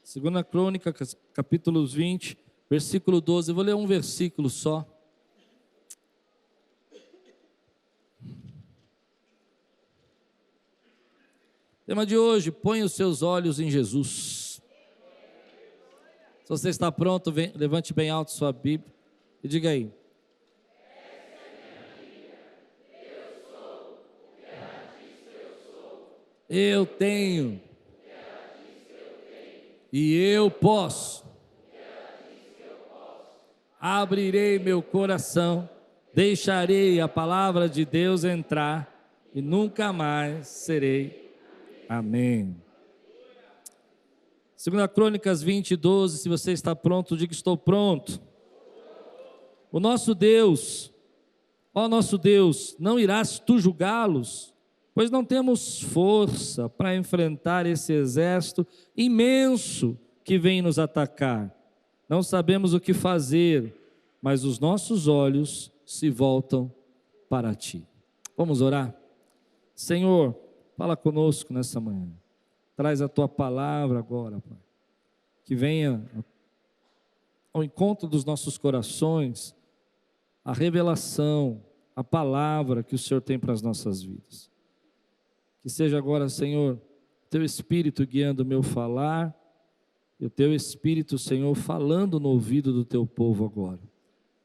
Segunda Crônica, capítulo 20, versículo 12. Eu vou ler um versículo só. Tema de hoje: põe os seus olhos em Jesus. Se você está pronto, levante bem alto sua Bíblia e diga aí: eu tenho, e eu posso. Abrirei meu coração, deixarei a palavra de Deus entrar e nunca mais serei. Amém. Segunda Crônicas 20, 12. Se você está pronto, diga: estou pronto. O nosso Deus, ó nosso Deus, não irás tu julgá-los? Pois não temos força para enfrentar esse exército imenso que vem nos atacar. Não sabemos o que fazer, mas os nossos olhos se voltam para ti. Vamos orar? Senhor, fala conosco nessa manhã. Traz a tua palavra agora, Pai. Que venha ao encontro dos nossos corações a revelação, a palavra que o Senhor tem para as nossas vidas. Que seja agora, Senhor, teu Espírito guiando o meu falar, e o teu Espírito, Senhor, falando no ouvido do teu povo agora,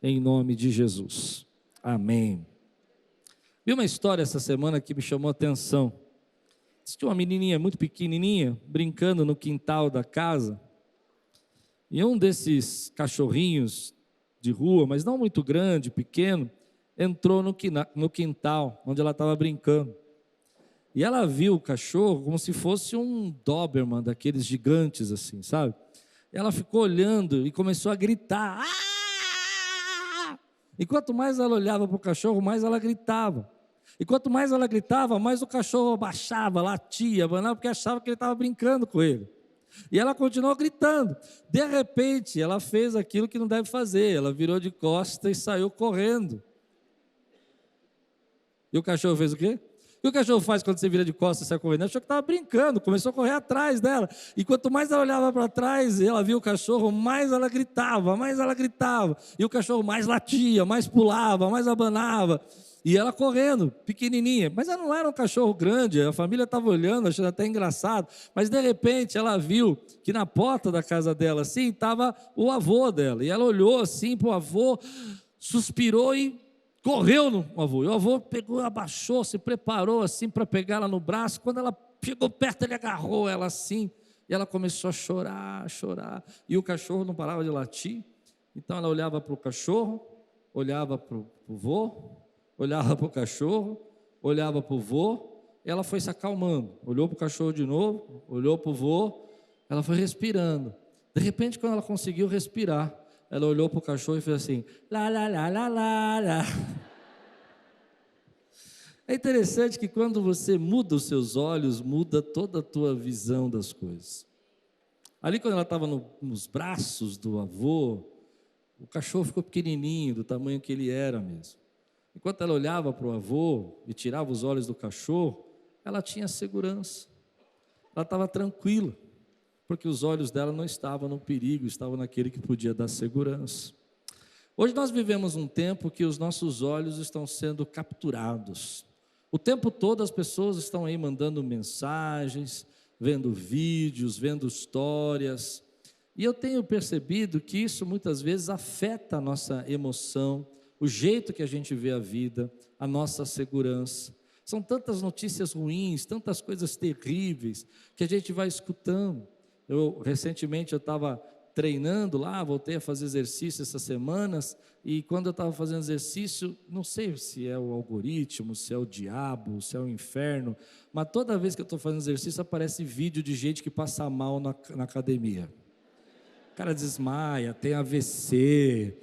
em nome de Jesus, amém. Vi uma história essa semana que me chamou a atenção. Tinha uma menininha muito pequenininha, brincando no quintal da casa, e um desses cachorrinhos de rua, mas não muito grande, pequeno, entrou no quintal, onde ela estava brincando. E ela viu o cachorro como se fosse um Doberman, daqueles gigantes assim, sabe? Ela ficou olhando e começou a gritar. Ah! E quanto mais ela olhava para o cachorro, mais ela gritava. E quanto mais ela gritava, mais o cachorro abaixava, latia, abanava, porque achava que ele estava brincando com ele. E ela continuou gritando. De repente, ela fez aquilo que não deve fazer. Ela virou de costas e saiu correndo. E o cachorro fez o quê? O que o cachorro faz quando você vira de costas e sai correndo? Ela achou que estava brincando, começou a correr atrás dela. E quanto mais ela olhava para trás e ela via o cachorro, mais ela gritava, mais ela gritava. E o cachorro mais latia, mais pulava, mais abanava. E ela correndo, pequenininha. Mas ela não era um cachorro grande, a família estava olhando, achando até engraçado. Mas de repente ela viu que na porta da casa dela, assim, estava o avô dela. E ela olhou assim para o avô, suspirou e correu no avô. E o avô pegou, abaixou, se preparou assim para pegar ela no braço. Quando ela chegou perto, ele agarrou ela assim. E ela começou a chorar, chorar. E o cachorro não parava de latir. Então ela olhava para o cachorro, olhava para o vô, olhava para o cachorro, olhava para o vô. Ela foi se acalmando. Olhou para o cachorro de novo, olhou para o vô. Ela foi respirando. De repente, quando ela conseguiu respirar, ela olhou para o cachorro e fez assim, lá, lá, lá, lá, lá, lá. É interessante que quando você muda os seus olhos, muda toda a tua visão das coisas. Ali quando ela estava nos braços do avô, o cachorro ficou pequenininho, do tamanho que ele era mesmo. Enquanto ela olhava para o avô e tirava os olhos do cachorro, ela tinha segurança. Ela estava tranquila. Porque os olhos dela não estavam no perigo, estavam naquele que podia dar segurança. Hoje nós vivemos um tempo que os nossos olhos estão sendo capturados. O tempo todo as pessoas estão aí mandando mensagens, vendo vídeos, vendo histórias. E eu tenho percebido que isso muitas vezes afeta a nossa emoção, o jeito que a gente vê a vida, a nossa segurança. São tantas notícias ruins, tantas coisas terríveis que a gente vai escutando. Recentemente eu estava treinando lá, voltei a fazer exercício essas semanas, e quando eu estava fazendo exercício, não sei se é o algoritmo, se é o diabo, se é o inferno, mas toda vez que eu estou fazendo exercício aparece vídeo de gente que passa mal na academia. O cara desmaia, tem AVC.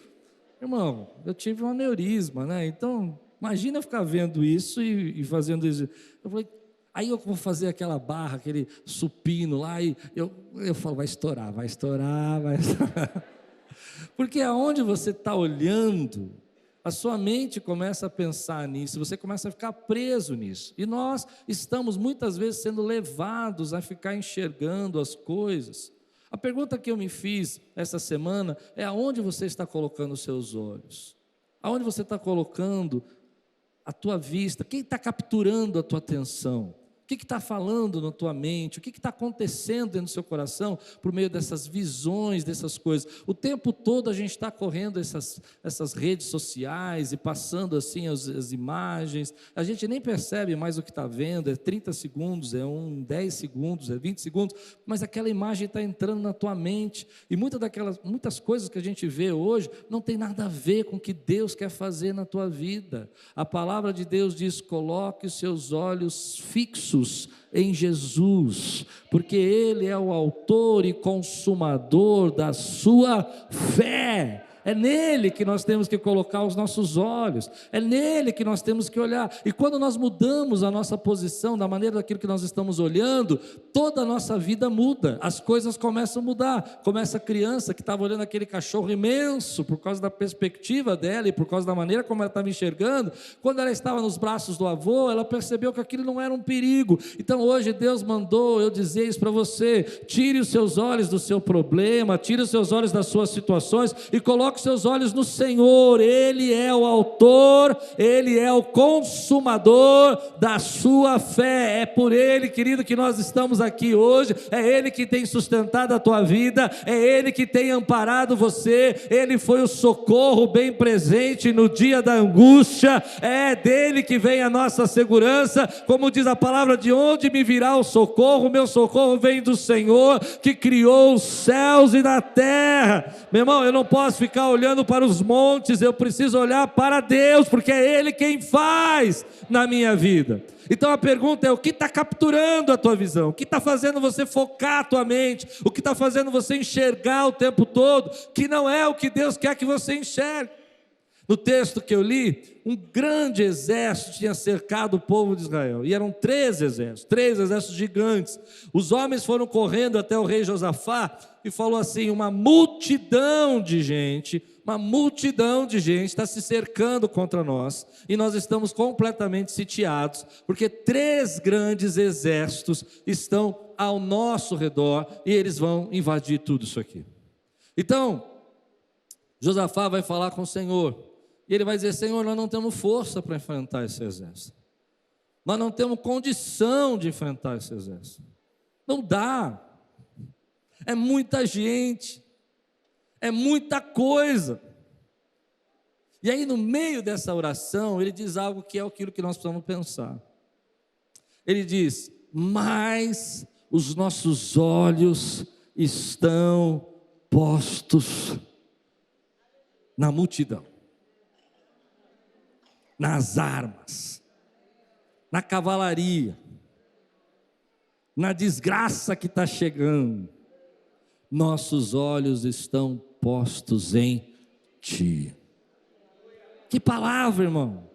Irmão, eu tive um aneurisma, né? Então, imagina eu ficar vendo isso e fazendo isso. Eu falei, aí eu vou fazer aquela barra, aquele supino lá, e eu falo, vai estourar, vai estourar, vai estourar. Porque aonde você está olhando, a sua mente começa a pensar nisso, você começa a ficar preso nisso. E nós estamos muitas vezes sendo levados a ficar enxergando as coisas A pergunta que eu me fiz essa semana é: aonde você está colocando os seus olhos? Aonde você está colocando a tua vista? Quem está capturando a tua atenção? O que está falando na tua mente? O que está acontecendo dentro do seu coração por meio dessas visões, dessas coisas? O tempo todo a gente está correndo essas redes sociais e passando assim as imagens. A gente nem percebe mais o que está vendo. É 30 segundos, 10 segundos, 20 segundos. Mas aquela imagem está entrando na tua mente. E muitas coisas que a gente vê hoje não tem nada a ver com o que Deus quer fazer na tua vida. A palavra de Deus diz: coloque os seus olhos fixos em Jesus, porque Ele é o autor e consumador da sua fé. É nele que nós temos que colocar os nossos olhos, é nele que nós temos que olhar. E quando nós mudamos a nossa posição, da maneira daquilo que nós estamos olhando, toda a nossa vida muda, as coisas começam a mudar. Começa a criança que estava olhando aquele cachorro imenso, por causa da perspectiva dela e por causa da maneira como ela estava enxergando. Quando ela estava nos braços do avô, ela percebeu que aquilo não era um perigo. Então hoje Deus mandou eu dizer isso para você: tire os seus olhos do seu problema, tire os seus olhos das suas situações e coloque os seus olhos no Senhor. Ele é o autor, Ele é o consumador da sua fé. É por Ele, querido, que nós estamos aqui hoje. É Ele que tem sustentado a tua vida, é Ele que tem amparado você. Ele foi o socorro bem presente no dia da angústia. É dele que vem a nossa segurança, como diz a palavra: de onde me virá o socorro? Meu socorro vem do Senhor, que criou os céus e a terra. Meu irmão, eu não posso ficar olhando para os montes, eu preciso olhar para Deus, porque é Ele quem faz na minha vida. Então a pergunta é: o que está capturando a tua visão? O que está fazendo você focar a tua mente? O que está fazendo você enxergar o tempo todo que não é o que Deus quer que você enxergue? No texto que eu li, um grande exército tinha cercado o povo de Israel, e eram 3 exércitos gigantes. Os homens foram correndo até o rei Josafá e falou assim: uma multidão de gente está se cercando contra nós, e nós estamos completamente sitiados, porque 3 grandes exércitos estão ao nosso redor, e eles vão invadir tudo isso aqui. Então, Josafá vai falar com o Senhor, e ele vai dizer: Senhor, nós não temos força para enfrentar esse exército, nós não temos condição de enfrentar esse exército, não dá, é muita gente, é muita coisa. E aí, no meio dessa oração, ele diz algo que é aquilo que nós precisamos pensar. Ele diz: mas os nossos olhos estão postos na multidão, nas armas, na cavalaria, na desgraça que está chegando. Nossos olhos estão postos em Ti. Que palavra, irmão!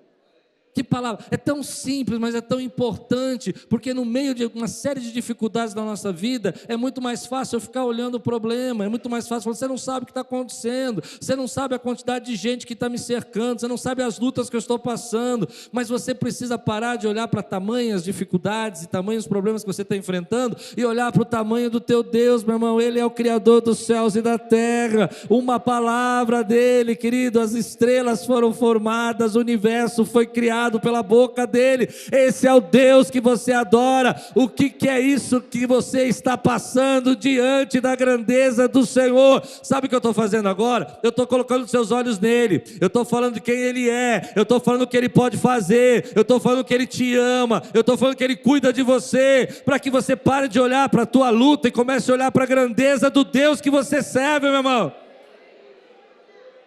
Que palavra! É tão simples, mas é tão importante, porque no meio de uma série de dificuldades da nossa vida, é muito mais fácil eu ficar olhando o problema, é muito mais fácil. Você não sabe o que está acontecendo, você não sabe a quantidade de gente que está me cercando, você não sabe as lutas que eu estou passando, mas você precisa parar de olhar para tamanhas dificuldades e tamanhos problemas que você está enfrentando, e olhar para o tamanho do teu Deus, meu irmão. Ele é o Criador dos céus e da terra. Uma palavra dele, querido, as estrelas foram formadas, o universo foi criado pela boca dele. Esse é o Deus que você adora. O que é isso que você está passando diante da grandeza do Senhor? Sabe o que eu estou fazendo agora? Eu estou colocando os seus olhos nele, eu estou falando de quem ele é, eu estou falando o que ele pode fazer, eu estou falando que ele te ama, eu estou falando que ele cuida de você, para que você pare de olhar para a tua luta e comece a olhar para a grandeza do Deus que você serve, meu irmão.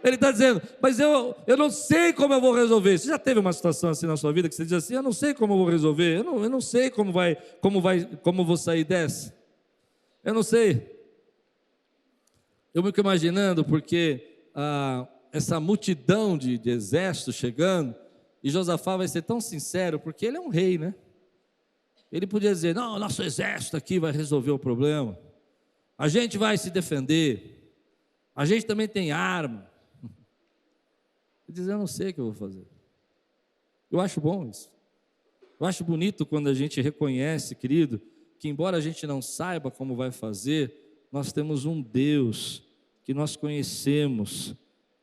Ele está dizendo: mas eu não sei como eu vou resolver. Você já teve uma situação assim na sua vida que você diz assim: eu não sei como eu vou resolver, eu não sei como eu vou sair dessa, eu não sei. Eu me fico imaginando, porque essa multidão de exércitos chegando, e Josafá vai ser tão sincero, porque ele é um rei, né? Ele podia dizer: não, nosso exército aqui vai resolver o problema, a gente vai se defender, a gente também tem arma. Ele diz: eu não sei o que eu vou fazer. Eu acho bom isso. Eu acho bonito quando a gente reconhece, querido, que embora a gente não saiba como vai fazer, nós temos um Deus que nós conhecemos,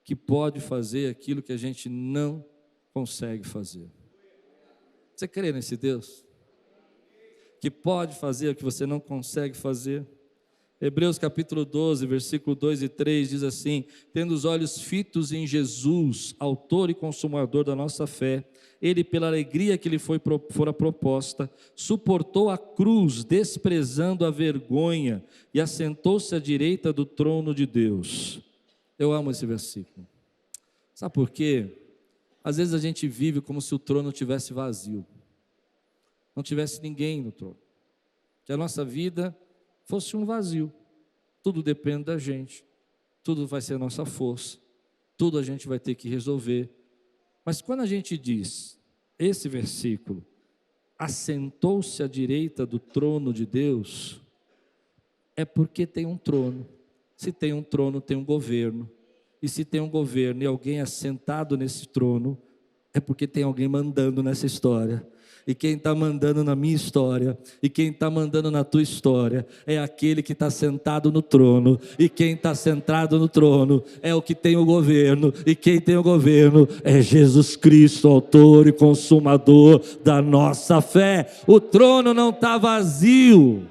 que pode fazer aquilo que a gente não consegue fazer. Você crê nesse Deus? Que pode fazer o que você não consegue fazer? Hebreus capítulo 12, versículo 2 e 3 diz assim: tendo os olhos fitos em Jesus, autor e consumador da nossa fé, ele, pela alegria que lhe fora proposta, suportou a cruz, desprezando a vergonha, e assentou-se à direita do trono de Deus. Eu amo esse versículo. Sabe por quê? Às vezes a gente vive como se o trono estivesse vazio, não tivesse ninguém no trono, que a nossa vida fosse um vazio. Tudo depende da gente, tudo vai ser nossa força, tudo a gente vai ter que resolver. Mas quando a gente diz esse versículo, assentou-se à direita do trono de Deus, é porque tem um trono. Se tem um trono, tem um governo. E se tem um governo e alguém assentado nesse trono, é porque tem alguém mandando nessa história. E quem está mandando na minha história, e quem está mandando na tua história, é aquele que está sentado no trono. E quem está sentado no trono é o que tem o governo. E quem tem o governo é Jesus Cristo, autor e consumador da nossa fé. O trono não está vazio.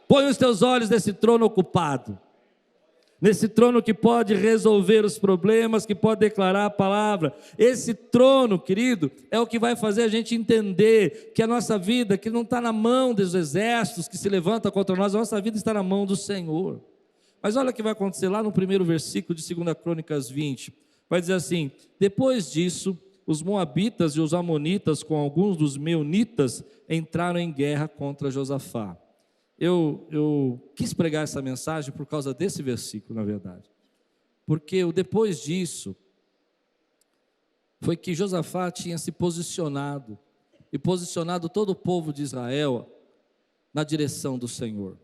Põe os teus olhos nesse trono ocupado, nesse trono que pode resolver os problemas, que pode declarar a palavra. Esse trono, querido, é o que vai fazer a gente entender que a nossa vida, que não está na mão dos exércitos que se levantam contra nós, a nossa vida está na mão do Senhor. Mas olha o que vai acontecer lá no primeiro versículo de 2 Crônicas 20, vai dizer assim: depois disso, os moabitas e os amonitas, com alguns dos meunitas, entraram em guerra contra Josafá. Eu quis pregar essa mensagem por causa desse versículo, na verdade, porque o depois disso foi que Josafá tinha se posicionado e posicionado todo o povo de Israel na direção do Senhor.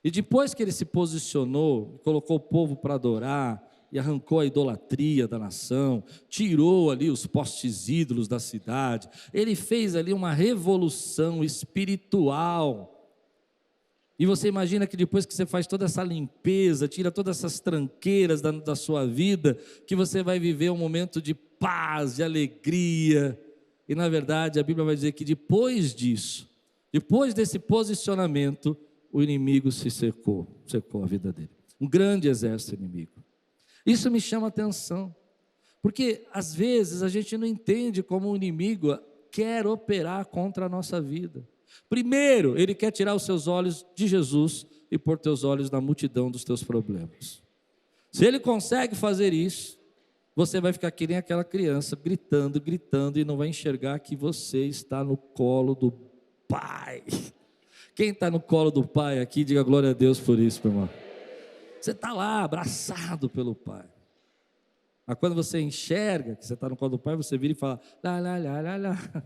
E depois que ele se posicionou, colocou o povo para adorar e arrancou a idolatria da nação, tirou ali os postes ídolos da cidade, ele fez ali uma revolução espiritual. E você imagina que depois que você faz toda essa limpeza, tira todas essas tranqueiras da sua vida, que você vai viver um momento de paz, de alegria. E na verdade a Bíblia vai dizer que depois disso, depois desse posicionamento, o inimigo se secou a vida dele. Um grande exército inimigo. Isso me chama a atenção, porque às vezes a gente não entende como o inimigo quer operar contra a nossa vida. Primeiro, ele quer tirar os seus olhos de Jesus e pôr teus olhos na multidão dos teus problemas. Se ele consegue fazer isso, você vai ficar que nem aquela criança, gritando e não vai enxergar que você está no colo do Pai. Quem está no colo do Pai aqui, diga glória a Deus por isso, meu irmão. Você está lá, abraçado pelo Pai. Mas quando você enxerga que você está no colo do Pai, você vira e fala, lá, lá, lá, lá, lá.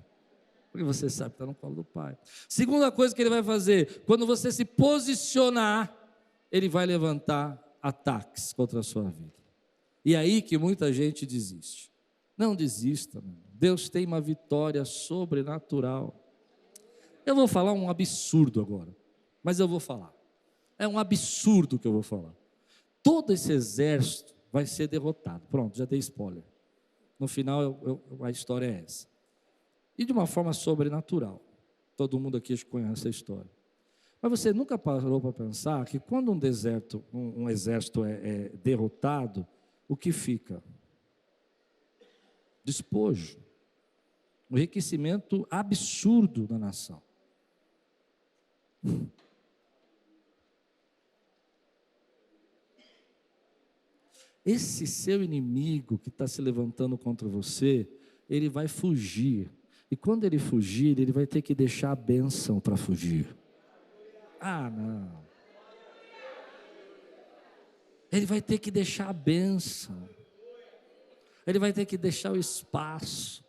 Porque você sabe que está no colo do Pai. Segunda coisa que ele vai fazer, quando você se posicionar, ele vai levantar ataques contra a sua vida. E é aí que muita gente desiste. Não desista, meu irmão. Deus tem uma vitória sobrenatural. Eu vou falar um absurdo agora, mas eu vou falar. É um absurdo que eu vou falar. Todo esse exército vai ser derrotado. Pronto, já dei spoiler. No final a história é essa. E de uma forma sobrenatural. Todo mundo aqui conhece a história. Mas você nunca parou para pensar que quando um exército é derrotado, o que fica? Despojo. Um enriquecimento absurdo da nação. Esse seu inimigo que está se levantando contra você, ele vai fugir. E quando ele fugir, ele vai ter que deixar a bênção para fugir. Ah, não. Ele vai ter que deixar a bênção. Ele vai ter que deixar o espaço.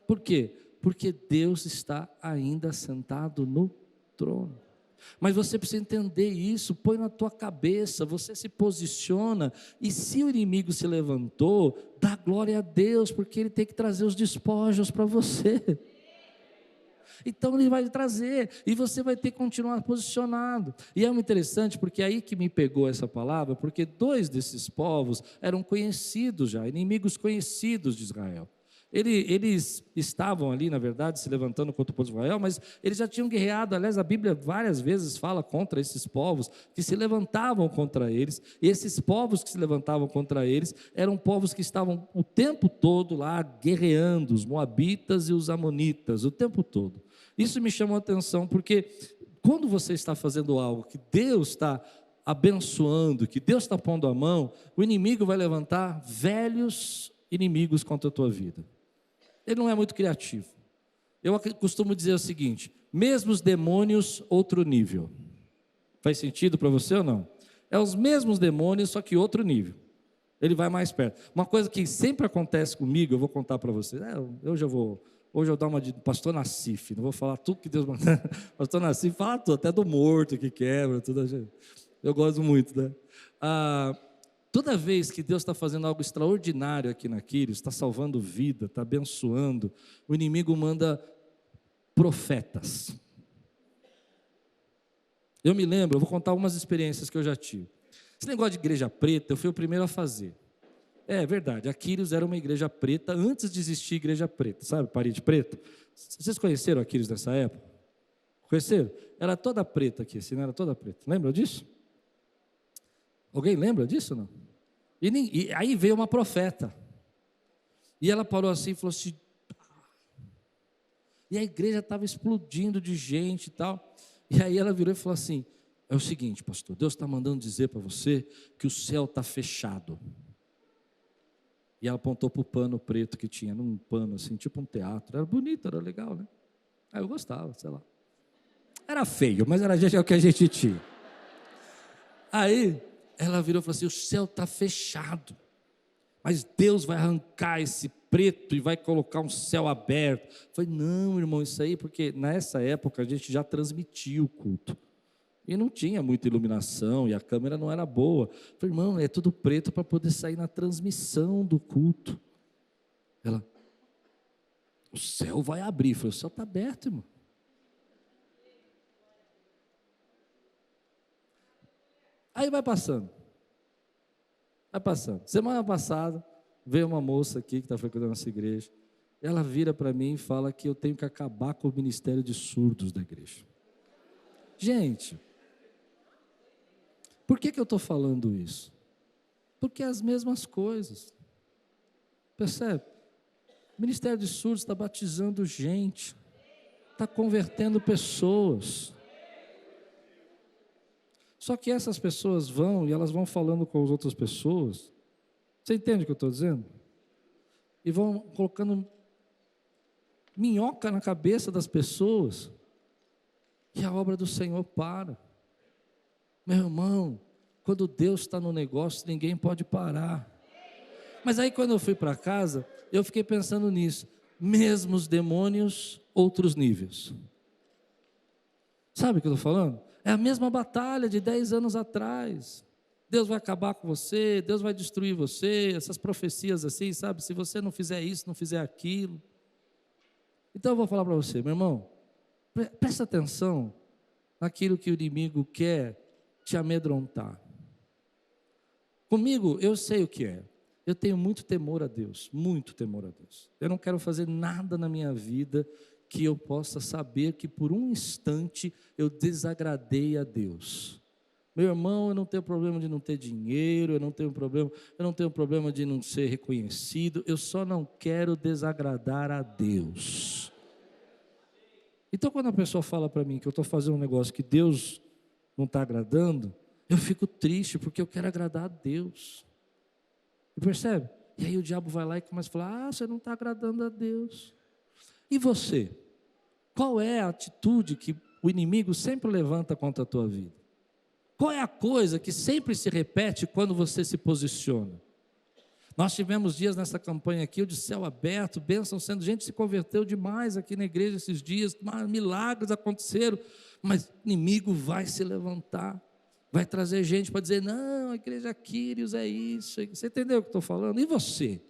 Por quê? Porque Deus está ainda sentado no trono. Mas você precisa entender isso, põe na tua cabeça, você se posiciona, e se o inimigo se levantou, dá glória a Deus, porque ele tem que trazer os despojos para você. Então ele vai trazer, e você vai ter que continuar posicionado. E é muito interessante, porque é aí que me pegou essa palavra, porque dois desses povos eram conhecidos já, inimigos conhecidos de Israel. Eles estavam ali, na verdade, se levantando contra o povo de Israel, mas eles já tinham guerreado. Aliás, a Bíblia várias vezes fala contra esses povos que se levantavam contra eles. E esses povos que se levantavam contra eles eram povos que estavam o tempo todo lá guerreando, os moabitas e os amonitas, o tempo todo. Isso me chamou a atenção, porque quando você está fazendo algo que Deus está abençoando, que Deus está pondo a mão, o inimigo vai levantar velhos inimigos contra a tua vida. Ele não é muito criativo. Eu costumo dizer o seguinte: mesmos demônios, outro nível. Faz sentido para você ou não? É os mesmos demônios, só que outro nível. Ele vai mais perto. Uma coisa que sempre acontece comigo, eu vou contar para você. Hoje eu vou dar uma de pastor Nassif. Não vou falar tudo que Deus manda. Pastor Nassif fala tudo, até do morto que quebra, tudo. Eu gosto muito, né? Toda vez que Deus está fazendo algo extraordinário aqui na Quírios, está salvando vida, está abençoando, o inimigo manda profetas. Eu me lembro, eu vou contar algumas experiências que eu já tive. Esse negócio de igreja preta, eu fui o primeiro a fazer. É verdade, a Quírios era uma igreja preta antes de existir igreja preta, sabe, parede preta. Vocês conheceram a Quírios nessa época? Conheceram? Era toda preta aqui, assim, não era toda preta. Lembra disso? Alguém lembra disso, não? E aí veio uma profeta. E ela parou assim e falou assim... E a igreja estava explodindo de gente e tal. E aí ela virou e falou assim: é o seguinte, pastor, Deus está mandando dizer para você que o céu está fechado. E ela apontou para o pano preto que tinha, num pano assim, tipo um teatro. Era bonito, era legal, né? Aí eu gostava, sei lá. Era feio, mas era o que a gente tinha. Aí ela virou e falou assim: o céu está fechado, mas Deus vai arrancar esse preto e vai colocar um céu aberto. Eu falei: não, irmão, isso aí, porque nessa época a gente já transmitia o culto, e não tinha muita iluminação, e a câmera não era boa. Eu falei: irmão, é tudo preto para poder sair na transmissão do culto. Ela: o céu vai abrir. Eu falei: o céu está aberto, irmão. Aí vai passando. Semana passada, veio uma moça aqui que está frequentando nossa igreja. Ela vira para mim e fala que eu tenho que acabar com o ministério de surdos da igreja. Gente, por que eu estou falando isso? Porque é as mesmas coisas. Percebe? O ministério de surdos está batizando gente, está convertendo pessoas. Só que essas pessoas vão e elas vão falando com as outras pessoas. Você entende o que eu estou dizendo? E vão colocando minhoca na cabeça das pessoas. E a obra do Senhor para. Meu irmão, quando Deus está no negócio, ninguém pode parar. Mas aí quando eu fui para casa, eu fiquei pensando nisso. Mesmos demônios, outros níveis. Sabe o que eu estou falando? É a mesma batalha de 10 anos atrás. Deus vai acabar com você, Deus vai destruir você, essas profecias assim, sabe? Se você não fizer isso, não fizer aquilo. Então eu vou falar para você, meu irmão, presta atenção naquilo que o inimigo quer te amedrontar. Comigo, eu sei o que é. Eu tenho muito temor a Deus, muito temor a Deus. Eu não quero fazer nada na minha vida que eu possa saber que por um instante eu desagradei a Deus. Meu irmão, eu não tenho problema de não ter dinheiro, eu não tenho problema de não ser reconhecido, eu só não quero desagradar a Deus. Então quando a pessoa fala para mim que eu estou fazendo um negócio que Deus não está agradando, eu fico triste porque eu quero agradar a Deus. E percebe? E aí o diabo vai lá e começa a falar: você não está agradando a Deus. E você? Qual é a atitude que o inimigo sempre levanta contra a tua vida? Qual é a coisa que sempre se repete quando você se posiciona? Nós tivemos dias nessa campanha aqui, de céu aberto, bênção sendo, gente se converteu demais aqui na igreja esses dias, milagres aconteceram, mas o inimigo vai se levantar, vai trazer gente para dizer: não, a igreja Quírios é isso. Você entendeu o que eu estou falando? E você?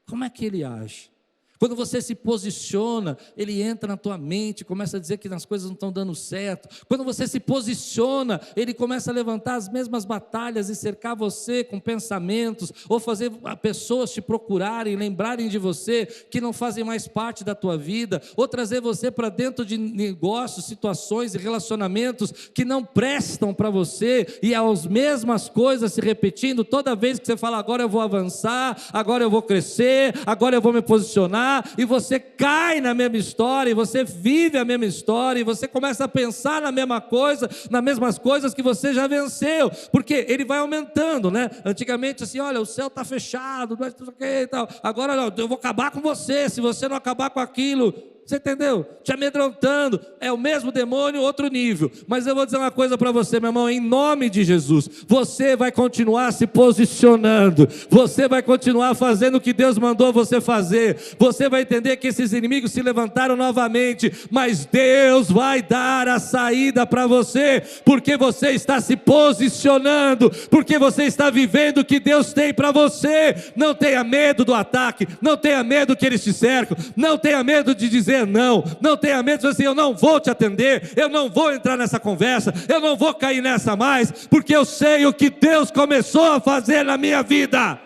Como é que ele age? Quando você se posiciona, ele entra na tua mente, começa a dizer que as coisas não estão dando certo. Quando você se posiciona, ele começa a levantar as mesmas batalhas e cercar você com pensamentos, ou fazer pessoas te procurarem, lembrarem de você, que não fazem mais parte da tua vida, ou trazer você para dentro de negócios, situações e relacionamentos que não prestam para você, e as mesmas coisas se repetindo toda vez que você fala: agora eu vou avançar, agora eu vou crescer, agora eu vou me posicionar. E você cai na mesma história, e você vive a mesma história, e você começa a pensar na mesma coisa, nas mesmas coisas que você já venceu, porque ele vai aumentando, né? Antigamente assim, olha, o céu está fechado, não é tudo ok e tal. Agora não, eu vou acabar com você, se você não acabar com aquilo. Você entendeu? Te amedrontando. É o mesmo demônio, outro nível. Mas eu vou dizer uma coisa para você, meu irmão, em nome de Jesus, você vai continuar se posicionando, você vai continuar fazendo o que Deus mandou você fazer, você vai entender que esses inimigos se levantaram novamente, mas Deus vai dar a saída para você, porque você está se posicionando, porque você está vivendo o que Deus tem para você. Não tenha medo do ataque, não tenha medo que eles te cercam, não tenha medo de dizer não, não tenha medo de dizer assim: eu não vou te atender, eu não vou entrar nessa conversa, eu não vou cair nessa mais, porque eu sei o que Deus começou a fazer na minha vida.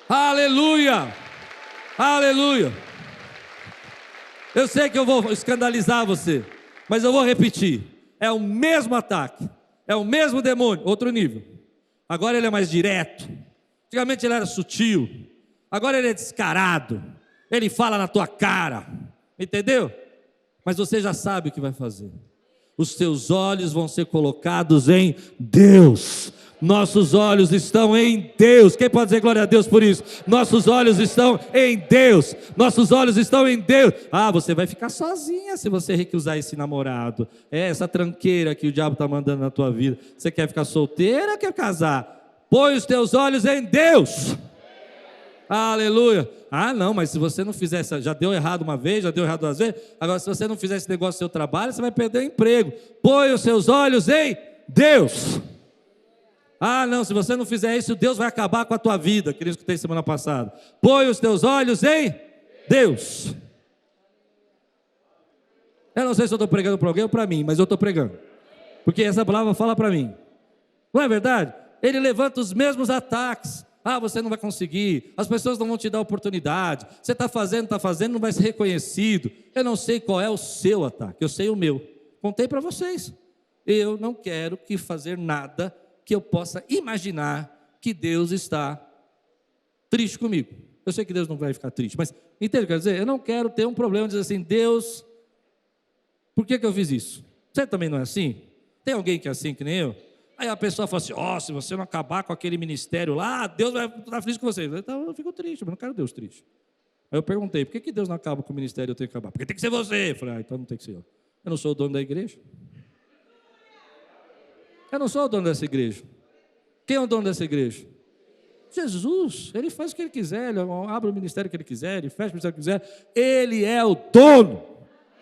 Aleluia, aleluia. Eu sei que eu vou escandalizar você, mas eu vou repetir: é o mesmo ataque, é o mesmo demônio, outro nível. Agora ele é mais direto. Antigamente ele era sutil, agora ele é descarado, ele fala na tua cara, entendeu? Mas você já sabe o que vai fazer. Os teus olhos vão ser colocados em Deus. Nossos olhos estão em Deus. Quem pode dizer glória a Deus por isso? Nossos olhos estão em Deus. Nossos olhos estão em Deus. Ah, você vai ficar sozinha se você recusar esse namorado. É essa tranqueira que o diabo está mandando na tua vida. Você quer ficar solteira ou quer casar? Põe os teus olhos em Deus. Aleluia. Ah não, mas se você não fizer, já deu errado uma vez, já deu errado duas vezes, agora se você não fizer esse negócio do seu trabalho, você vai perder o emprego. Põe os seus olhos em Deus. Ah não, se você não fizer isso, Deus vai acabar com a tua vida, que eu escutei semana passada. Põe os teus olhos em Deus. Eu não sei se eu estou pregando para alguém ou para mim, mas eu estou pregando, porque essa palavra fala para mim. Não é verdade? Ele levanta os mesmos ataques. Ah, você não vai conseguir, as pessoas não vão te dar oportunidade, você está fazendo, não vai ser reconhecido. Eu não sei qual é o seu ataque, eu sei o meu. Contei para vocês. Eu não quero fazer nada que eu possa imaginar que Deus está triste comigo. Eu sei que Deus não vai ficar triste, mas entende o que eu quero dizer? Eu não quero ter um problema de dizer assim: Deus, por que eu fiz isso? Você também não é assim? Tem alguém que é assim que nem eu? Aí a pessoa fala assim: se você não acabar com aquele ministério lá, Deus vai estar feliz com você. Então eu fico triste, mas não quero Deus triste. Aí eu perguntei: por que Deus não acaba com o ministério e eu tenho que acabar? Porque tem que ser você. Eu falei: então não tem que ser eu. Eu não sou o dono da igreja. Eu não sou o dono dessa igreja. Quem é o dono dessa igreja? Jesus. Ele faz o que ele quiser, ele abre o ministério que ele quiser, ele fecha o ministério que quiser. Ele é o dono.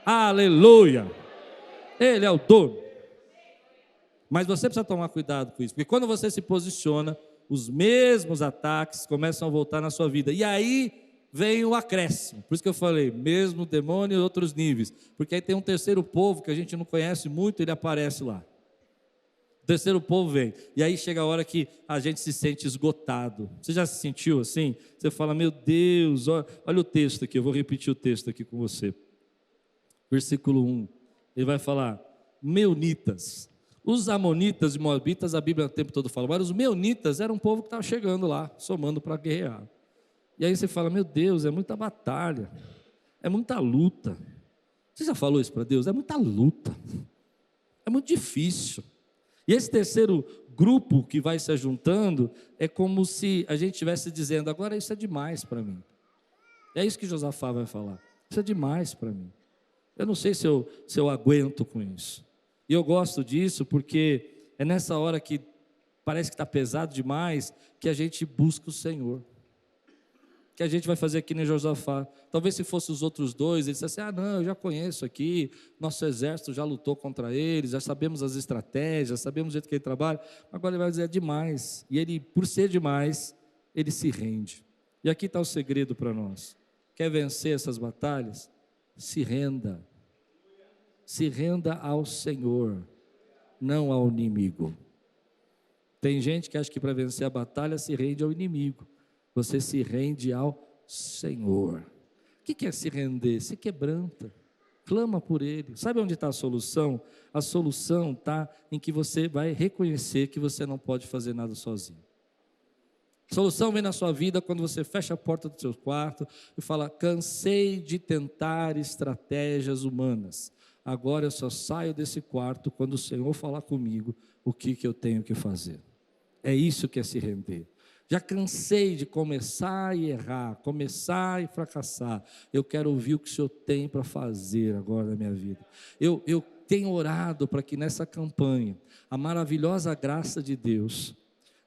Aleluia. Ele é o dono. Mas você precisa tomar cuidado com isso, porque quando você se posiciona, os mesmos ataques começam a voltar na sua vida, e aí vem o acréscimo. Por isso que eu falei, mesmo demônio e outros níveis, porque aí tem um terceiro povo que a gente não conhece muito, ele aparece lá. O terceiro povo vem, e aí chega a hora que a gente se sente esgotado. Você já se sentiu assim? Você fala: meu Deus, olha o texto aqui, eu vou repetir o texto aqui com você. Versículo 1, ele vai falar: meunitas. Os amonitas e moabitas, a Bíblia o tempo todo fala, mas os meunitas eram um povo que estava chegando lá, somando para guerrear. E aí você fala: meu Deus, é muita batalha, é muita luta. Você já falou isso para Deus? É muita luta, é muito difícil. E esse terceiro grupo que vai se juntando, é como se a gente estivesse dizendo: agora isso é demais para mim. É isso que Josafá vai falar: isso é demais para mim. Eu não sei se eu aguento com isso. E eu gosto disso porque é nessa hora que parece que está pesado demais, que a gente busca o Senhor. Que a gente vai fazer aqui nem Josafá. Talvez se fosse os outros dois, eles dissessem: não, eu já conheço aqui, nosso exército já lutou contra eles, já sabemos as estratégias, sabemos o jeito que ele trabalha. Agora ele vai dizer: é demais. E ele, por ser demais, ele se rende. E aqui está o segredo para nós. Quer vencer essas batalhas? Se renda. Se renda ao Senhor, não ao inimigo. Tem gente que acha que para vencer a batalha se rende ao inimigo. Você se rende ao Senhor. O que é se render? Se quebranta, clama por Ele. Sabe onde está a solução? A solução está em que você vai reconhecer que você não pode fazer nada sozinho. A solução vem na sua vida quando você fecha a porta do seu quarto e fala: cansei de tentar estratégias humanas. Agora eu só saio desse quarto quando o Senhor falar comigo o que eu tenho que fazer. É isso que é se render. Já cansei de começar e errar, começar e fracassar. Eu quero ouvir o que o Senhor tem para fazer agora na minha vida. Eu tenho orado para que nessa campanha a maravilhosa graça de Deus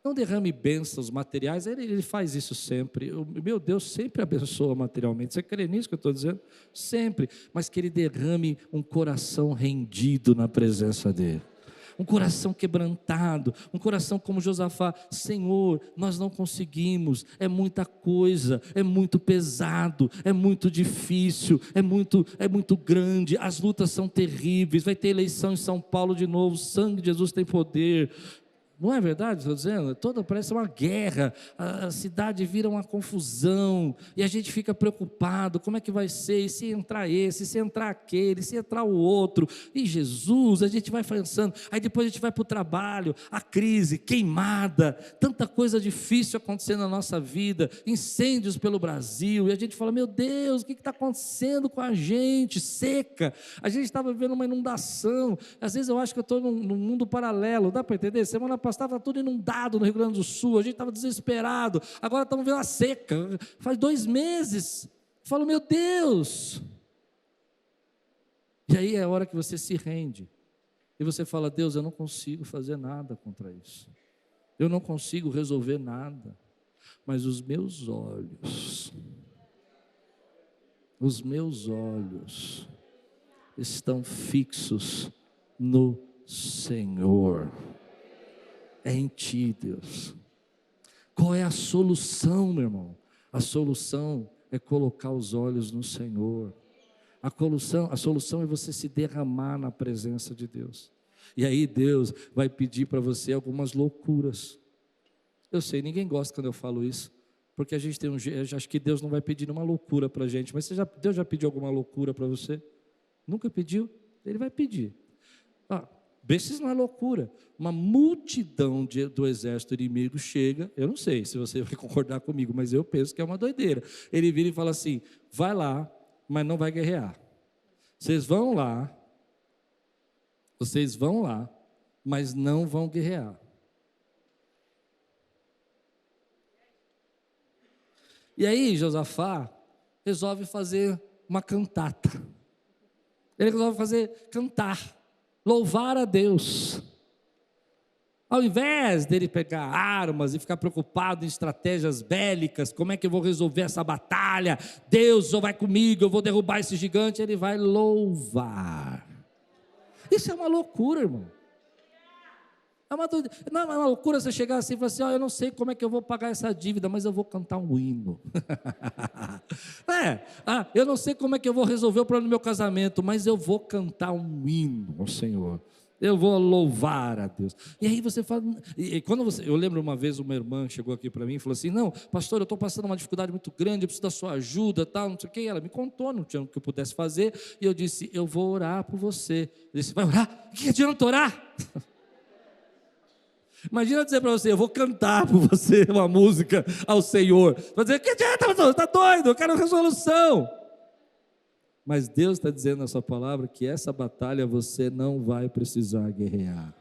não derrame bênçãos materiais. Ele faz isso sempre. Meu Deus sempre abençoa materialmente. Você crê nisso que eu estou dizendo? Sempre. Mas que Ele derrame um coração rendido na presença dEle. Um coração quebrantado, um coração como Josafá: Senhor, nós não conseguimos, é muita coisa, é muito pesado, é muito difícil, é muito grande, as lutas são terríveis, vai ter eleição em São Paulo de novo, o sangue de Jesus tem poder. Não é verdade, estou dizendo? Parece uma guerra, a cidade vira uma confusão, e a gente fica preocupado, como é que vai ser, e se entrar esse, e se entrar aquele, e se entrar o outro, e Jesus, a gente vai pensando, aí depois a gente vai para o trabalho, a crise, queimada, tanta coisa difícil acontecendo na nossa vida, incêndios pelo Brasil, e a gente fala: meu Deus, o que está acontecendo com a gente? Seca, a gente estava vivendo uma inundação, às vezes eu acho que eu estou num mundo paralelo, dá para entender? Semana passada estava tudo inundado no Rio Grande do Sul, a gente estava desesperado, agora estamos vendo a seca, faz 2 meses, eu falo: meu Deus. E aí é a hora que você se rende, e você fala: Deus, eu não consigo fazer nada contra isso, eu não consigo resolver nada, mas os meus olhos estão fixos no Senhor. É em Ti, Deus. Qual é a solução, meu irmão? A solução é colocar os olhos no Senhor. A solução é você se derramar na presença de Deus. E aí Deus vai pedir para você algumas loucuras. Eu sei, ninguém gosta quando eu falo isso, porque a gente tem eu acho que Deus não vai pedir uma loucura para a gente, mas Deus já pediu alguma loucura para você? Nunca pediu? Ele vai pedir. Vê se isso não é loucura. Uma multidão do exército inimigo chega, eu não sei se você vai concordar comigo, mas eu penso que é uma doideira. Ele vira e fala assim: vai lá, mas não vai guerrear. Vocês vão lá, mas não vão guerrear. E aí Josafá resolve fazer uma cantata. Ele resolve cantar, louvar a Deus. Ao invés dele pegar armas e ficar preocupado em estratégias bélicas, como é que eu vou resolver essa batalha? Deus, vai comigo, eu vou derrubar esse gigante. Ele vai louvar. Isso é uma loucura, irmão. Não é uma loucura você chegar assim e falar assim: eu não sei como é que eu vou pagar essa dívida, mas eu vou cantar um hino. Eu não sei como é que eu vou resolver o problema do meu casamento, mas eu vou cantar um hino ao Senhor. Eu vou louvar a Deus. E aí você fala, eu lembro uma vez uma irmã chegou aqui para mim e falou assim: não, pastor, eu estou passando uma dificuldade muito grande, eu preciso da sua ajuda, tal, não sei o que. Ela me contou, não tinha o que eu pudesse fazer, e eu disse: eu vou orar por você. Ele disse: vai orar? O que adianta orar? Imagina eu dizer para você: eu vou cantar por você uma música ao Senhor. Vai dizer: que adianta, pastor? Está doido? Eu quero resolução. Mas Deus está dizendo na sua palavra que essa batalha você não vai precisar guerrear.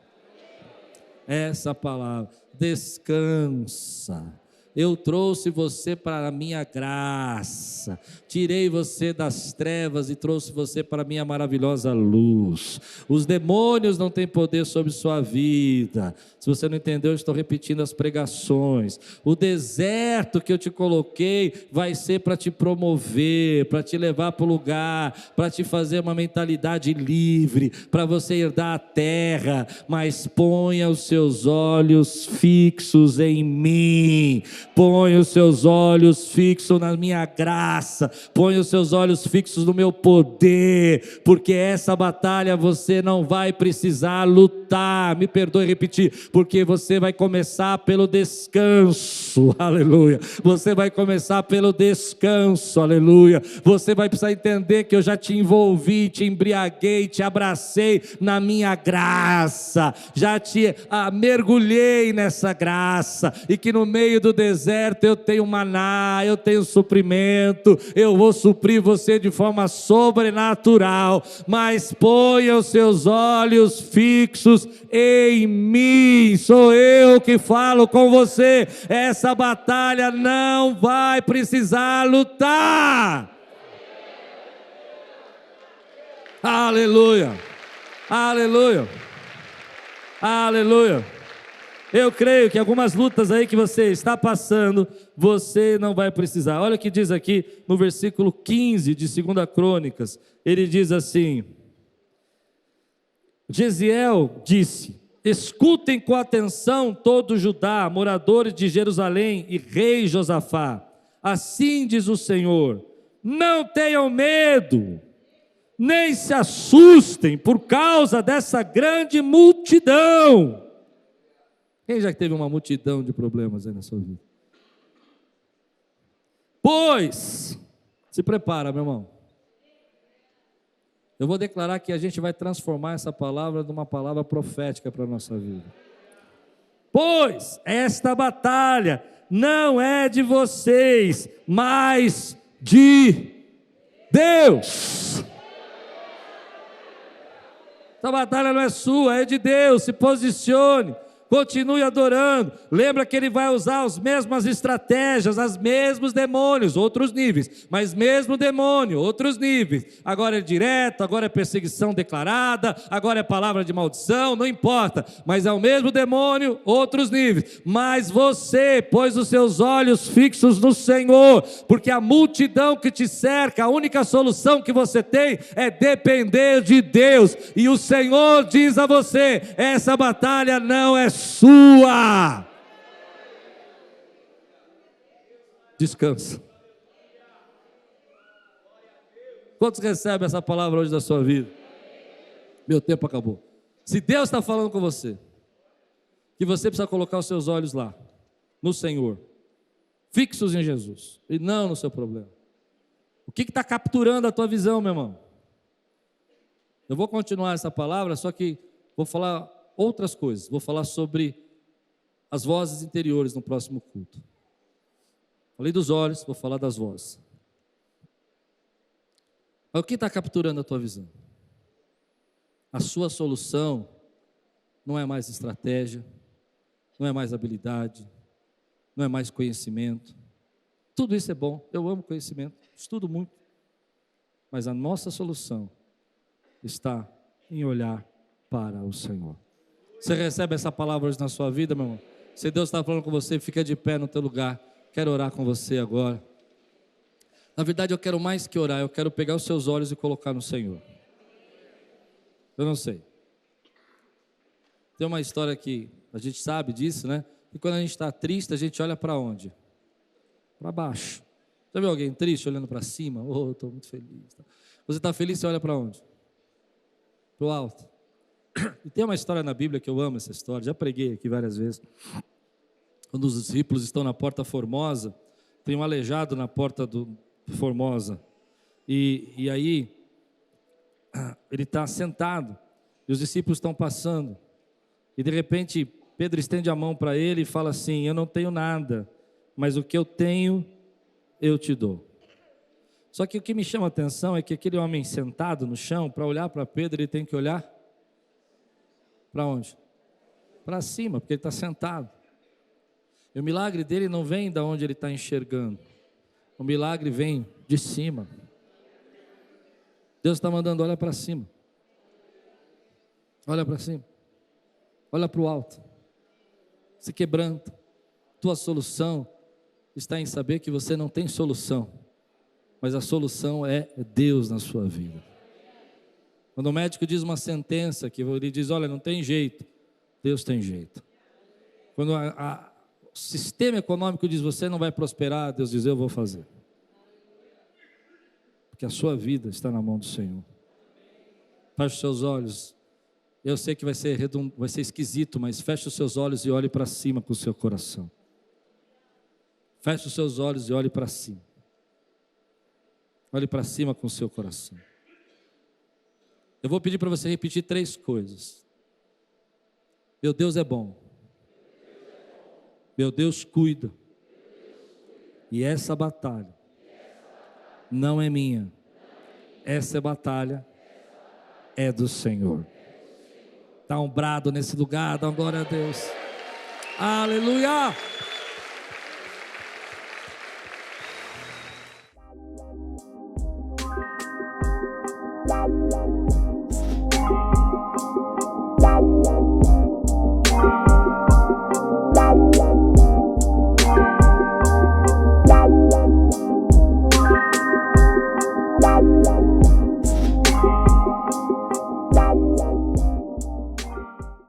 Essa palavra: descansa. Eu trouxe você para a minha graça, tirei você das trevas e trouxe você para a minha maravilhosa luz. Os demônios não têm poder sobre sua vida. Se você não entendeu, eu estou repetindo as pregações. O deserto que eu te coloquei vai ser para te promover, para te levar para o lugar, para te fazer uma mentalidade livre, para você herdar a terra. Mas ponha os seus olhos fixos em mim. Põe os seus olhos fixos na minha graça, põe os seus olhos fixos no meu poder, porque essa batalha você não vai precisar lutar. Me perdoe repetir, porque você vai começar pelo descanso, aleluia. Você vai começar pelo descanso, aleluia. Você vai precisar entender que eu já te envolvi, te embriaguei, te abracei na minha graça, já te mergulhei nessa graça, e que no meio do deserto eu tenho maná, eu tenho suprimento, eu vou suprir você de forma sobrenatural. Mas ponha os seus olhos fixos em mim, sou eu que falo com você. Essa batalha não vai precisar lutar. Aleluia, aleluia, aleluia. Eu creio que algumas lutas aí que você está passando, você não vai precisar. Olha o que diz aqui no versículo 15 de 2 Crônicas. Ele diz assim: Jeziel disse: escutem com atenção todo Judá, moradores de Jerusalém e rei Josafá. Assim diz o Senhor: não tenham medo, nem se assustem por causa dessa grande multidão. Quem já teve uma multidão de problemas aí na sua vida? Pois, se prepara, meu irmão. Eu vou declarar que a gente vai transformar essa palavra numa palavra profética para a nossa vida. Pois esta batalha não é de vocês, mas de Deus. Essa batalha não é sua, é de Deus. Se posicione. Continue adorando. Lembra que ele vai usar as mesmas estratégias, os mesmos demônios, outros níveis, mas mesmo demônio, outros níveis. Agora é direto, agora é perseguição declarada, agora é palavra de maldição, não importa, mas é o mesmo demônio, outros níveis. Mas você pôs os seus olhos fixos no Senhor, porque a multidão que te cerca, a única solução que você tem é depender de Deus. E o Senhor diz a você: essa batalha não é sua. Descansa. Quantos recebem essa palavra hoje da sua vida? Meu tempo acabou. Se Deus está falando com você, que você precisa colocar os seus olhos lá, no Senhor, fixos em Jesus, e não no seu problema. O que está capturando a tua visão, meu irmão? Eu vou continuar essa palavra, só que vou falar outras coisas. Vou falar sobre as vozes interiores no próximo culto. Falei dos olhos, vou falar das vozes. Mas o que está capturando a tua visão? A sua solução não é mais estratégia, não é mais habilidade, não é mais conhecimento. Tudo isso é bom, eu amo conhecimento, estudo muito. Mas a nossa solução está em olhar para o Senhor. Você recebe essa palavra hoje na sua vida, meu irmão? Se Deus está falando com você, fica de pé no teu lugar. Quero orar com você agora. Na verdade, eu quero mais que orar, eu quero pegar os seus olhos e colocar no Senhor. Eu não sei. Tem uma história que a gente sabe disso, né? E quando a gente está triste, a gente olha para onde? Para baixo. Já viu alguém triste olhando para cima? Oh, eu estou muito feliz. Você está feliz, você olha para onde? Para o alto. E tem uma história na Bíblia que eu amo essa história, já preguei aqui várias vezes. Quando os discípulos estão na porta Formosa, tem um aleijado na porta do Formosa. E aí, ele está sentado, e os discípulos estão passando. E de repente, Pedro estende a mão para ele e fala assim: eu não tenho nada, mas o que eu tenho, eu te dou. Só que o que me chama a atenção é que aquele homem sentado no chão, para olhar para Pedro, ele tem que olhar para onde? Para cima, porque ele está sentado. E o milagre dele não vem da onde ele está enxergando. O milagre vem de cima. Deus está mandando: olha para cima. Olha para cima. Olha para o alto. Se quebranta. Tua solução está em saber que você não tem solução, mas a solução é Deus na sua vida. Quando o médico diz uma sentença, que ele diz: olha, não tem jeito, Deus tem jeito. Quando o sistema econômico diz, você não vai prosperar, Deus diz, eu vou fazer. Porque a sua vida está na mão do Senhor. Feche os seus olhos. Eu sei que vai ser esquisito, mas feche os seus olhos e olhe para cima com o seu coração. Feche os seus olhos e olhe para cima. Olhe para cima com o seu coração. Eu vou pedir para você repetir 3 coisas. Meu Deus é bom. Meu Deus cuida. E essa batalha não é minha. Essa batalha é do Senhor. Dá um brado nesse lugar, dá uma glória a Deus. Aleluia!